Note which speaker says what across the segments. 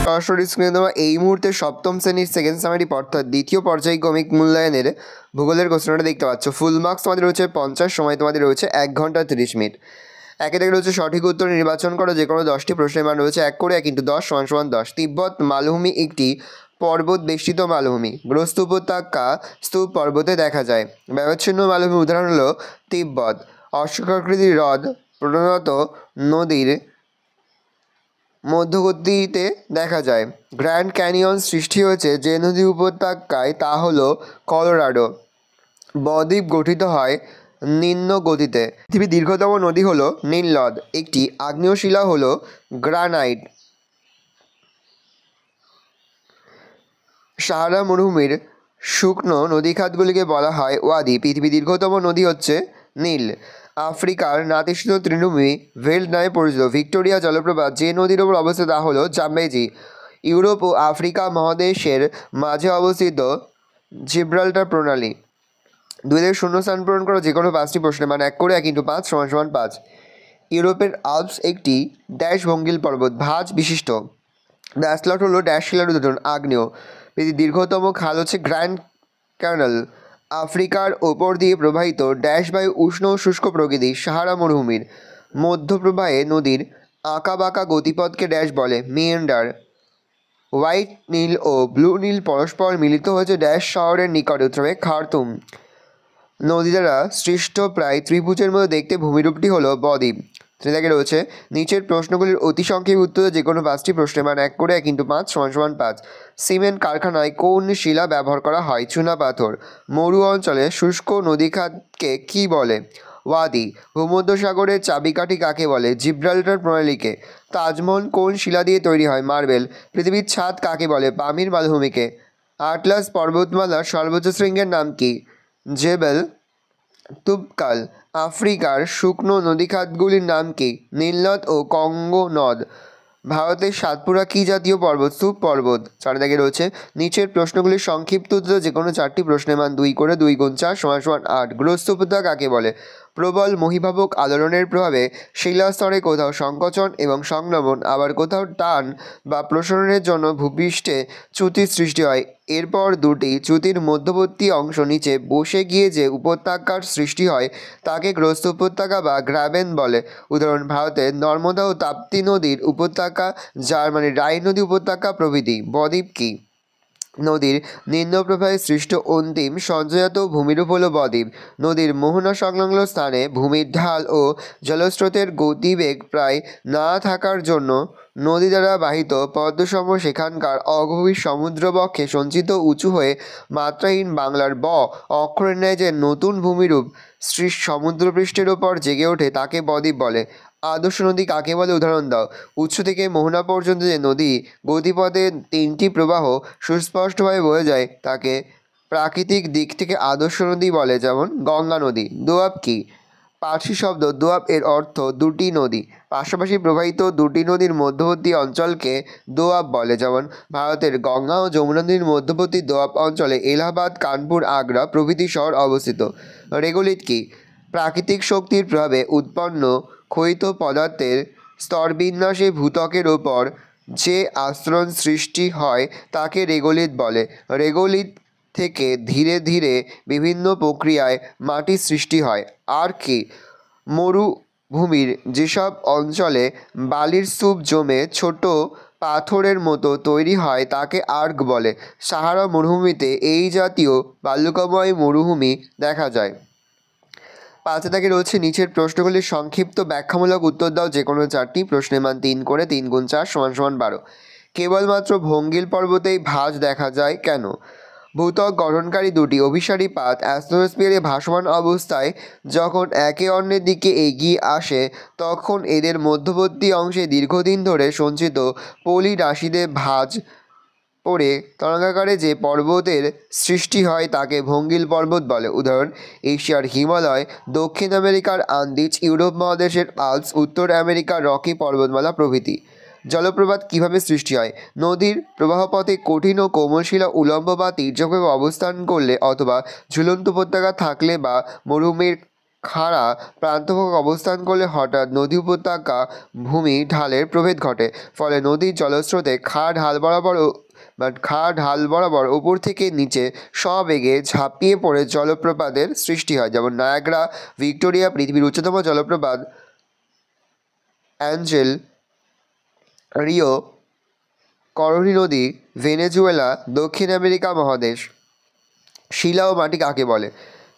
Speaker 1: সরাসরি স্ক্রিনে দেওয়া এই মুহূর্তে সপ্তম শ্রেণীর সেকেন্ড সামারি অর্থাৎ দ্বিতীয় পর্যায়ক্রমিক মূল্যায়নের ভূগোলের কোশ্চেনটা দেখতে পাচ্ছ। ফুল মার্কস তোমাদের রয়েছে 50, সময় তোমাদের রয়েছে 1 ঘন্টা 30 মিনিট। একে থেকে রয়েছে সঠিক উত্তর নির্বাচন করো, যে কোনো 10টি প্রশ্নের মান রয়েছে 1 করে 1 × 10 = 10। তিব্বত মালভূমি একটি পর্বত বেষ্টিত মালভূমি। গ্রস্ত উপত্যকা স্তূপ পর্বতে দেখা যায়। ব্যবচ্ছিন্ন মালভূমির উদাহরণ হলো তিব্বত। অশ্বক্ষাকৃতির হ্রদ প্রধানত নদীর মধ্যগতিতে দেখা যায়। গ্র্যান্ড ক্যানিয়ন সৃষ্টি হয়েছে যে নদী উপত্যকায়, তা হলো কলোরাডো। বদ্বীপ গঠিত হয় নিম্ন গতিতে। পৃথিবীর দীর্ঘতম নদী হলো নীল নদ। একটি আগ্নেয় শিলা হলো গ্রানাইট। সাহারা মরুভূমির শুকনো নদীখাতগুলিকে বলা হয় ওয়াদি। পৃথিবীর দীর্ঘতম নদী হচ্ছে নীল। আফ্রিকার নাতিশীতোষ্ণ তৃণভূমি ভেল্ট নামে পরিচিত। ভিক্টোরিয়া জলপ্রপাত যে নদীর ওপর অবস্থিত তা হলো জাম্বেজি। ইউরোপ ও আফ্রিকা মহাদেশের মাঝে অবস্থিত জিব্রাল্টার প্রণালী। 2 থেকে 0 স্থান পূরণ করো, যে কোনো 5টি প্রশ্নের মান 1 করে 1 × 5 = 5। ইউরোপের আল্পস একটি ড্যাশ ভঙ্গিল পর্বত, ভাঁজ বিশিষ্ট। ব্যাসল্ট হলো ড্যাশ শিলার উদাহরণ, আগ্নেয়। পৃথিবীর দীর্ঘতম খাল হচ্ছে গ্র্যান্ড ক্যানাল। আফ্রিকার ওপর দিয়ে প্রবাহিত ড্যাশ বায়ু উষ্ণ ও শুষ্ক প্রকৃতি। সাহারা মরুভূমির মধ্যপ্রবাহে নদীর আঁকাবাঁকা গতিপথকে ড্যাশ বলে, মিয়েন্ডার। হোয়াইট নীল ও ব্লু নীল পরস্পর মিলিত হয়েছে ড্যাশ শহরের নিকটে, উত্তরে খার্তুম। নদী দ্বারা সৃষ্ট প্রায় ত্রিভুজের মধ্যে দেখতে ভূমিরূপটি হলো বদ্বীপ। থেকে রয়েছে নিচের প্রশ্নগুলির অতি সংক্ষেপে উত্তরে যে কোনো 5টি প্রশ্নের মান 1 করে 1 × 5 = 5। সিমেন্ট কারখানায় কোন শিলা ব্যবহার করা হয়? চুনাপাথর। মরু অঞ্চলে শুষ্ক নদীখাতকে কী বলে? ওয়াদি। ভূমধ্যসাগরের চাবিকাঠি কাকে বলে? জিব্রাল্টার প্রণালীকে। তাজমহল কোন শিলা দিয়ে তৈরি হয়? মার্বেল। পৃথিবীর ছাদ কাকে বলে? পামির মালভূমিকে। আটলাস পর্বতমালার সর্বোচ্চ শৃঙ্গের নাম কি? জেবেল তুবকাল। আফ্রিকার শুকনো নদীখাতগুলির নাম কি? নীলনদ ও কঙ্গো নদ। ভারতের সাতপুরা কী জাতীয় পর্বত? স্তূপ পর্বত। 4 দাগে রয়েছে নিচের প্রশ্নগুলির সংক্ষিপ্ত উত্তর যে কোনো 4টি প্রশ্নের মান 2 করে 2 × 4 = 8। গ্রস্ত উপত্যকা কাকে বলে? প্রবল মহীভাবক আলোড়নের প্রভাবে শিলাস্তরে কোথাও সংকোচন এবং সংলগ্ন, আবার কোথাও টান বা প্রসারণের জন্য ভূপৃষ্ঠে চ্যুতির সৃষ্টি হয়। এরপর দুটি চ্যুতির মধ্যবর্তী অংশ নিচে বসে গিয়ে যে উপত্যকার সৃষ্টি হয় তাকে গ্রস্ত উপত্যকা বা গ্রাবেন বলে। উদাহরণ: ভারতের নর্মদা ও তাপ্তি নদীর উপত্যকা, জার্মানির রাইন নদী উপত্যকা প্রভৃতি। বদ্বীপ কী? নদীর নিম্নপ্রবাহে সৃষ্ট অন্তিম সঞ্চয়জাত ভূমিরূপ হল বদ্বীপ। নদীর মোহনা সংলগ্ন স্থানে ভূমির ঢাল ও জলস্রোতের গতিবেগ প্রায় না থাকার জন্য নদী দ্বারা বাহিত পদ্মসম সেখানকার অগভীর সমুদ্রবক্ষে সঞ্চিত উঁচু হয়ে মাত্রাহীন বাংলার ব অক্ষরের ন্যায় যে নতুন ভূমিরূপ সমুদ্রপৃষ্ঠের ওপর জেগে ওঠে তাকে বদ্বীপ বলে। আদর্শ নদী কাকে বলে? উদাহরণ দাও। উৎস থেকে মোহনা পর্যন্ত যে নদী গতিপথে 3টি প্রবাহ সুস্পষ্টভাবে বয়ে যায় তাকে প্রাকৃতিক দিক থেকে আদর্শ নদী বলে, যেমন গঙ্গা নদী। দোয়াব কী? পার্সি শব্দ দোয়াব, এর অর্থ দুটি নদী। পাশাপাশি প্রবাহিত দুটি নদীর মধ্যবর্তী অঞ্চলকে দোয়াব বলে, যেমন ভারতের গঙ্গা ও যমুনা নদীর মধ্যবর্তী দোয়াব অঞ্চলে এলাহাবাদ, কানপুর, আগ্রা প্রভৃতি শহর অবস্থিত। রেগোলিথ কী? প্রাকৃতিক শক্তির প্রভাবে উৎপন্ন ক্ষয়িত পদার্থের স্তরবিন্যাসে ভূত্বকের ওপর যে আস্তরণ সৃষ্টি হয় তাকে রেগোলিথ বলে। রেগোলিথ থেকে ধীরে ধীরে বিভিন্ন প্রক্রিয়ায় মাটির সৃষ্টি হয়। আর কি? মরুভূমির যেসব অঞ্চলে বালির স্তূপ জমে ছোট পাথরের মতো তৈরি হয় তাকে আর্ক বলে। সাহারা মরুভূমিতে এই জাতীয় বালুকাময় মরুভূমি দেখা যায়। 5 দাগে রয়েছে নিচের প্রশ্নগুলির সংক্ষিপ্ত ব্যাখ্যামূলক উত্তর দাও, যে কোনো 4টি প্রশ্নের মান 3 করে 3 × 4 = 12। কেবলমাত্র ভঙ্গিল পর্বতেই ভাঁজ দেখা যায় কেন? ভূত্বক গঠনকারী দুটি অভিসারী পাত অ্যাস্ট্রোস্ফিয়ারে ভাসমান অবস্থায় যখন একে অন্যের দিকে এগিয়ে আসে তখন এদের মধ্যবর্তী অংশে দীর্ঘদিন ধরে সঞ্চিত পলি রাশিতে ভাঁজ পড়ে তরঙ্গাকারে যে পর্বতের সৃষ্টি হয় তাকে ভঙ্গিল পর্বত বলে। উদাহরণ: এশিয়ার হিমালয়, দক্ষিণ আমেরিকার আন্দিজ, ইউরোপ মহাদেশের আল্পস, উত্তর আমেরিকার রকি পর্বতমালা প্রভৃতি। জলপ্রপাত কীভাবে সৃষ্টি হয়? নদীর প্রবাহপথে কঠিন ও কোমল শিলা উল্লম্ব বা তির্যকভাবে অবস্থান করলে অথবা ঝুলন্ত উপত্যকা থাকলে বা মরুভূমির খাড়া প্রান্তভাগ অবস্থান করলে হঠাৎ নদী উপত্যকা ভূমি ঢালের প্রভেদ ঘটে, ফলে নদীর জলস্রোতে খাড়া ঢাল বরাবর উপর থেকে নিচে সবেগে ঝাঁপিয়ে পড়ে জলপ্রপাতের সৃষ্টি হয়। যেমন নায়াগ্রা, ভিক্টোরিয়া, পৃথিবীর উচ্চতম জলপ্রপাত, অ্যাঞ্জেল, রিও, করনি নদী, ভেনেজুয়েলা, দক্ষিণ আমেরিকা মহাদেশ। শিলা ও মাটি কাকে বলে?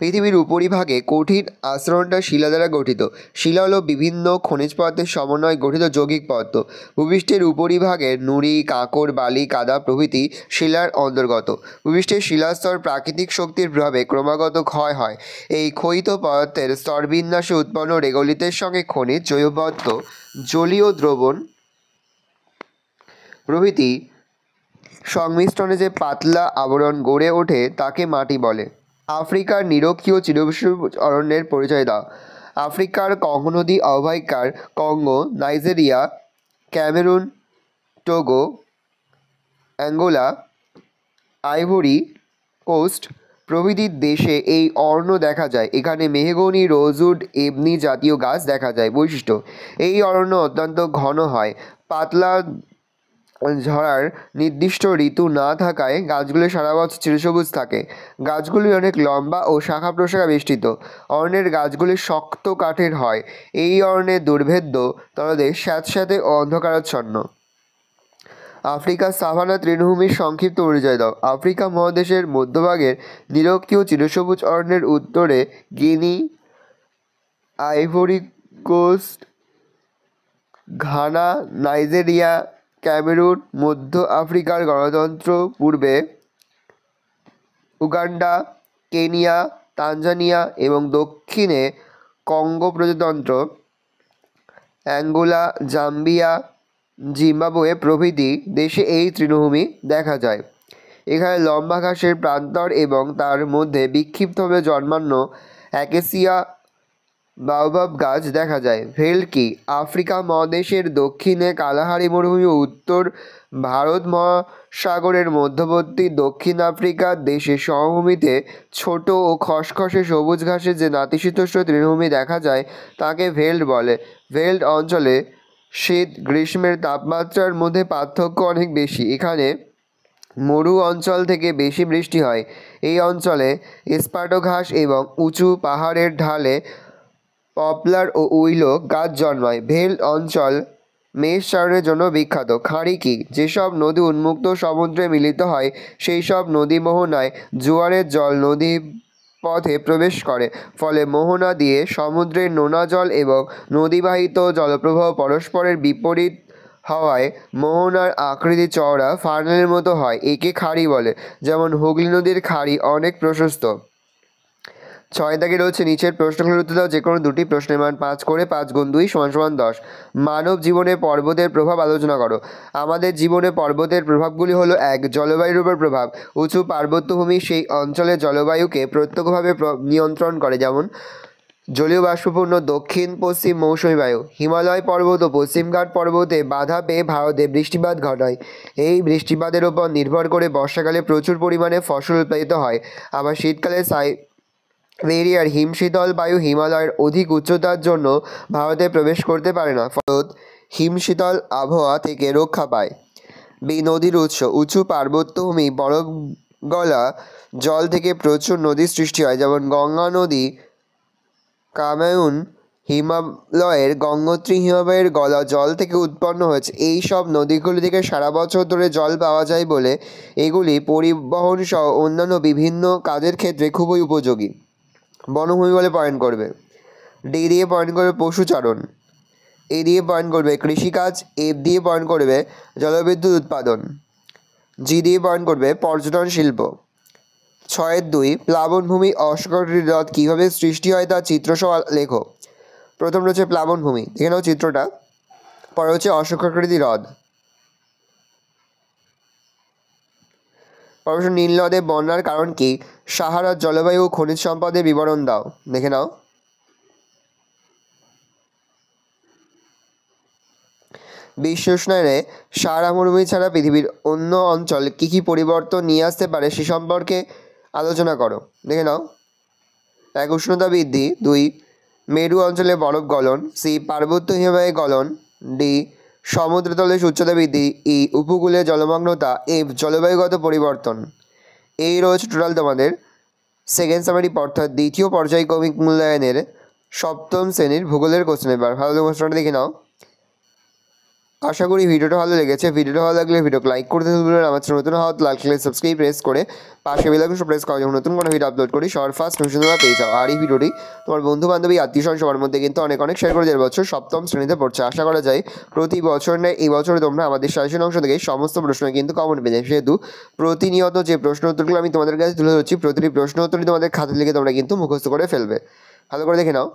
Speaker 1: পৃথিবীর উপরিভাগে কঠিন আস্তরণটা শিলা দ্বারা গঠিত। শিলা হল বিভিন্ন খনিজ পদার্থের সমন্বয়ে গঠিত যৌগিক পদার্থ। ভূপৃষ্ঠের উপরিভাগের নুড়ি, কাঁকর, বালি, কাদা প্রভৃতি শিলার অন্তর্গত। ভূপৃষ্ঠের শিলাস্তর প্রাকৃতিক শক্তির প্রভাবে ক্রমাগত ক্ষয় হয়। এই ক্ষয়িত পদার্থের স্তরবিন্যাসে উৎপন্ন রেগলিতের সঙ্গে খনিজ, জৈব পদার্থ, জলীয় দ্রবণ প্রভৃতি সংমিশ্রণে যে পাতলা আবরণ গড়ে ওঠে তাকে মাটি বলে। আফ্রিকার নিরক্ষীয় চিরসবুজ অরণ্যের পরিচয় দাও। আফ্রিকার কঙ্গো নদী অববাহিকার Congo, Nigeria, Cameroon, Togo, Angola, Ivory Coast প্রভৃতি দেশে এই অরণ্য দেখা যায়। এখানে মেহগনি, রোজউড, এবনি জাতীয় গাছ দেখা যায়। বৈশিষ্ট্য: এই অরণ্য অত্যন্ত ঘন হয়। পাতলা ঝরার নির্দিষ্ট ঋতু না থাকায় গাছগুলি সারা বছর চিরসবুজ থাকে। গাছগুলি অনেক লম্বা ও শাখা প্রশাখা বেষ্টিত। অরণ্যের গাছগুলি শক্ত কাঠের হয়। এই অরণ্যের দুর্ভেদ্য তলদেশ স্যাঁতস্যাঁতে ও অন্ধকারাচ্ছন্ন। আফ্রিকার সাভানা তৃণভূমির সংক্ষিপ্ত পরিচয় দাও। আফ্রিকা মহাদেশের মধ্যভাগের নিরক্ষীয় চিরসবুজ অরণ্যের উত্তরে Guinea, Ivory Coast, Ghana, Nigeria, Cameroon, মধ্য আফ্রিকার গণতন্ত্র, পূর্বে উগান্ডা, কেনিয়া, তানজানিয়া এবং দক্ষিণে কঙ্গো প্রজাতন্ত্র, অ্যাঙ্গোলা, জাম্বিয়া, জিম্বাবুয়ে প্রভৃতি দেশে এই তৃণভূমি দেখা যায়। এখানে লম্বা ঘাসের প্রান্তর এবং তার মধ্যে বিক্ষিপ্তভাবে জন্মানো অ্যাকেসিয়া বাওবাব গাছ দেখা যায়। ভেল্ড কি? আফ্রিকা মহাদেশের দক্ষিণে কালাহারি মরুভূমি ও উত্তর ভারত মহাসাগরের মধ্যবর্তী দক্ষিণ আফ্রিকা দেশের সমভূমিতে ছোট ও খসখসে সবুজ ঘাসের যে নাতিশীতোষ্ণ তৃণভূমি দেখা যায় তাকে ভেল্ড বলে। ভেল্ড অঞ্চলে শীত গ্রীষ্মের তাপমাত্রার মধ্যে পার্থক্য অনেক বেশি। এখানে মরু অঞ্চল থেকে বেশি বৃষ্টি হয়। এই অঞ্চলে এসপার্টো ঘাস এবং উঁচু পাহাড়ের ঢালে পপলার ও উইলো গাছ জন্মায়। ভেল্ড অঞ্চল মেষ চারণের জন্য বিখ্যাত। খাঁড়ি কি? যেসব নদী উন্মুক্ত সমুদ্রে মিলিত হয় সেই সব নদী মোহনায় জোয়ারের জল নদী পথে প্রবেশ করে, ফলে মোহনা দিয়ে সমুদ্রের নোনা জল এবং নদীবাহিত জলপ্রবাহ পরস্পরের বিপরীত হওয়ায় মোহনার আকৃতি চওড়া ফানেলের মতো হয়। একে খাঁড়ি বলে। যেমন হুগলি নদীর খাঁড়ি অনেক প্রশস্ত। 6 দাগে রয়েছে নিচের প্রশ্নগুলোর উত্তর দাও। যে কোনো দুটি প্রশ্নের মান 5 করে। 5 গুণ 2 = 10। মানব জীবনে পর্বতের প্রভাব আলোচনা করো। আমাদের জীবনে পর্বতের প্রভাবগুলি হলো: 1. জলবায়ুর উপর প্রভাব। উঁচু পার্বত্যভূমি সেই অঞ্চলের জলবায়ুকে প্রত্যক্ষভাবে নিয়ন্ত্রণ করে, যেমন জলীয় বাষ্পপূর্ণ দক্ষিণ পশ্চিম মৌসুমী বায়ু। হিমালয় পর্বত ও পশ্চিমঘাট পর্বতে বাধা পেয়ে ভারতে বৃষ্টিপাত ঘটায়। এই বৃষ্টিপাতের উপর নির্ভর করে বর্ষাকালে প্রচুর পরিমাণে ফসল উৎপাদিত হয়। আবার শীতকালে সাইবেরিয়ার হিমশীতল বায়ু হিমালয়ের অধিক উচ্চতার জন্য ভারতে প্রবেশ করতে পারে না, ফলত হিমশীতল আবহাওয়া থেকে রক্ষা পায়। নদীর উৎস। উঁচু পার্বত্যভূমি বরফ গলা জল থেকে প্রচুর নদীর সৃষ্টি হয়, যেমন গঙ্গা নদী, কামেরুন, হিমালয়ের গঙ্গোত্রী হিমবাহের গলা জল থেকে উৎপন্ন হয়েছে। এই সব নদীগুলি থেকে সারা বছর ধরে জল পাওয়া যায় বলে এগুলি পরিবহন সহ অন্যান্য বিভিন্ন কাজের ক্ষেত্রে খুবই উপযোগী। বনভূমি বলে পয়েন্ট করবে। ডি দিয়ে পয়েন্ট করবে পশুচারণ। এ দিয়ে পয়েন্ট করবে কৃষিকাজ। এফ দিয়ে পয়েন্ট করবে জলবিদ্যুৎ উৎপাদন। জি দিয়ে পয়েন্ট করবে পর্যটন শিল্প। 6-2 প্লাবনভূমি অশ্বক্ষুরাদি হ্রদ কীভাবে সৃষ্টি হয় তা চিত্রসহ লেখো। প্রথম রয়েছে প্লাবনভূমি, দেখে নাও চিত্রটা। পরে হচ্ছে অশ্বক্ষুরাদি হ্রদ। পরে নীল নদে বন্যার কারণ কি? সাহারার জলবায়ু ও খনিজ সম্পদের বিবরণ দাও, দেখে নাও। বিশ্ব উষ্ণায়নে সাহারা মরুভূমি ছাড়া পৃথিবীর অন্য অঞ্চল কী কী পরিবর্তন নিয়ে আসতে পারে সে সম্পর্কে আলোচনা করো, দেখে নাও। 1 উষ্ণতা বৃদ্ধি। 2 মেরু অঞ্চলে বরফ গলন, সি পার্বত্য হিমবাহে গলন, ডি সমুদ্রতলে উচ্চতা বৃদ্ধি, ই উপকূলে জলমগ্নতা, এফ জলবায়ুগত পরিবর্তন। এই রয়েছে টোটাল তোমাদের সেকেন্ড সামারি অর্থাৎ দ্বিতীয় পর্যায়ক্রমিক মূল্যায়নের সপ্তম শ্রেণীর ভূগোলের কোশ্চেন পেপার। ভালো কোশ্চেনটা দেখে নাও। আশা করি ভিডিওটা ভালো লেগেছে। ভিডিওটা ভালো লাগলে ভিডিওকে লাইক করতে ভুলবেন না। আমার চ্যানেল নতুন হওয়া লাইক করে সাবস্ক্রাইব প্রেস করে পাশে বেল আইকনটা প্রেস করা, যখন নতুন কোনো ভিডিও আপলোড করি সবার ফার্স্ট নোটিফিকেশন তোমরা পেয়ে যাও। আর এই ভিডিওটি তোমার বন্ধু বান্ধবী আত্মীয়স্বজন সবার মধ্যে কিন্তু অনেক শেয়ার করে, যে বছর সপ্তম শ্রেণীতে পড়ছে। আশা করা যায় প্রতি বছর নেয় এই বছরে তোমরা আমাদের সাজেশন অংশ থেকে সমস্ত প্রশ্ন কিন্তু কমন পেয়ে যাবে। সেহেতু প্রতিনিয়ত যে প্রশ্ন উত্তরগুলো আমি তোমাদের কাছে তুলে ধরছি, প্রতিটি প্রশ্ন উত্তরই তোমাদের খাতা লিখে তোমরা কিন্তু মুখস্থ করে ফেলবে। ভালো করে দেখে নাও।